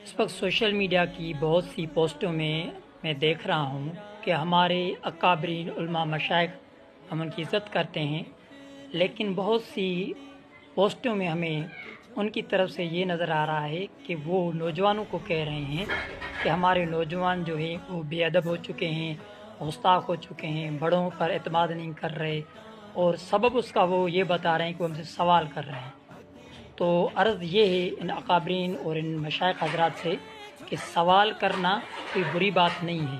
اس وقت social media کی بہت سی پوسٹوں میں دیکھ رہا ہوں کہ ہمارے اکابرین علماء مشائخ ہم ان کی عزت کرتے ہیں، لیکن بہت سی پوسٹوں میں ہمیں ان کی طرف سے یہ نظر آ رہا ہے کہ وہ نوجوانوں کو کہہ رہے ہیں کہ ہمارے نوجوان جو ہیں وہ بے ادب ہو چکے ہیں، گستاخ ہو چکے ہیں، بڑوں پر اعتماد نہیں کر رہے، اور سبب اس کا وہ یہ بتا رہے ہیں کہ وہ ہم سے سوال کر رہے ہیں۔ تو عرض یہ ہے ان اکابرین اور ان مشائخ حضرات سے کہ سوال کرنا کوئی بری بات نہیں ہے۔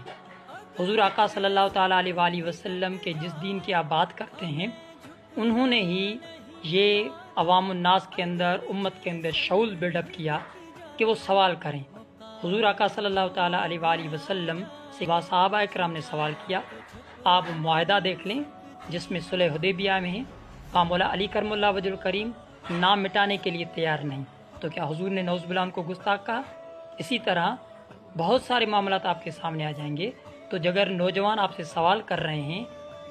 حضور آقا صلی اللہ تعالیٰ علیہ وآلہ وسلم کے جس دین کی آپ بات کرتے ہیں، انہوں نے ہی یہ عوام الناس کے اندر، امت کے اندر شعور بلڈ اپ کیا کہ وہ سوال کریں۔ حضور آقا صلی اللہ تعالیٰ علیہ وآلہ وسلم سے صحابہ اکرام نے سوال کیا۔ آپ معاہدہ دیکھ لیں جس میں صلح حدیبیہ میں ہے، وہاں مولا علی کرم اللہ وجہ الکریم نام مٹانے کے لیے تیار نہیں، تو کیا حضور نے نعوذ باللہ ان کو گستاخ کہا؟ اسی طرح بہت سارے معاملات آپ کے سامنے آ جائیں گے۔ تو اگر نوجوان آپ سے سوال کر رہے ہیں،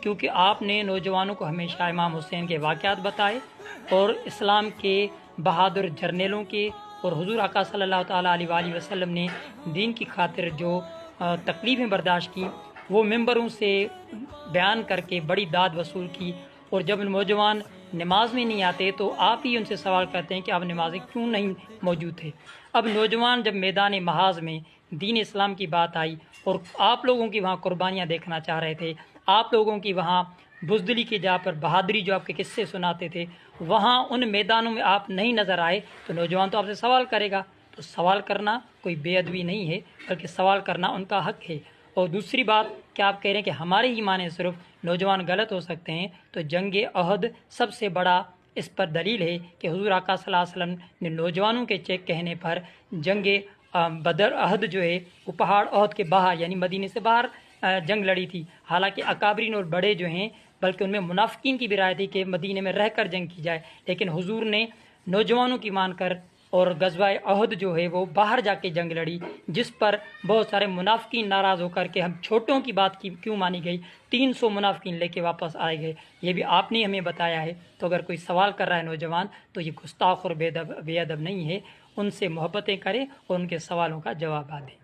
کیونکہ آپ نے نوجوانوں کو ہمیشہ امام حسین کے واقعات بتائے اور اسلام کے بہادر جرنیلوں کے، اور حضور آقا صلی اللہ تعالیٰ علیہ وآلہ وسلم نے دین کی خاطر جو تکلیفیں برداشت کی وہ ممبروں سے بیان کر کے بڑی داد وصول کی، اور جب نوجوان نماز میں نہیں آتے تو آپ ہی ان سے سوال کرتے ہیں کہ آپ نمازیں کیوں نہیں موجود تھے۔ اب نوجوان جب میدان محاذ میں دین اسلام کی بات آئی اور آپ لوگوں کی وہاں قربانیاں دیکھنا چاہ رہے تھے، آپ لوگوں کی وہاں بزدلی کی جا پر بہادری جو آپ کے قصے سناتے تھے، وہاں ان میدانوں میں آپ نہیں نظر آئے، تو نوجوان تو آپ سے سوال کرے گا۔ تو سوال کرنا کوئی بے ادبی نہیں ہے، بلکہ سوال کرنا ان کا حق ہے۔ اور دوسری بات کہ آپ کہہ رہے ہیں کہ ہمارے ہی معنی صرف نوجوان غلط ہو سکتے ہیں، تو جنگ عہد سب سے بڑا اس پر دلیل ہے کہ حضور آقا صلی اللہ علیہ وسلم نے نوجوانوں کے چیک کہنے پر جنگ بدر عہد جو ہے وہ پہاڑ عہد کے باہر یعنی مدینے سے باہر جنگ لڑی تھی۔ حالانکہ اکابرین اور بڑے جو ہیں، بلکہ ان میں منافقین کی بھی رائے تھی کہ مدینے میں رہ کر جنگ کی جائے، لیکن حضور نے نوجوانوں کی مان کر اور غزوہ عہد جو ہے وہ باہر جا کے جنگ لڑی، جس پر بہت سارے منافقین ناراض ہو کر کے ہم چھوٹوں کی بات کی کیوں مانی گئی، 300 منافقین لے کے واپس آئے گئے۔ یہ بھی آپ نے ہمیں بتایا ہے۔ تو اگر کوئی سوال کر رہا ہے نوجوان، تو یہ گستاخ اور بے ادب نہیں ہے، ان سے محبتیں کرے اور ان کے سوالوں کا جواب دے۔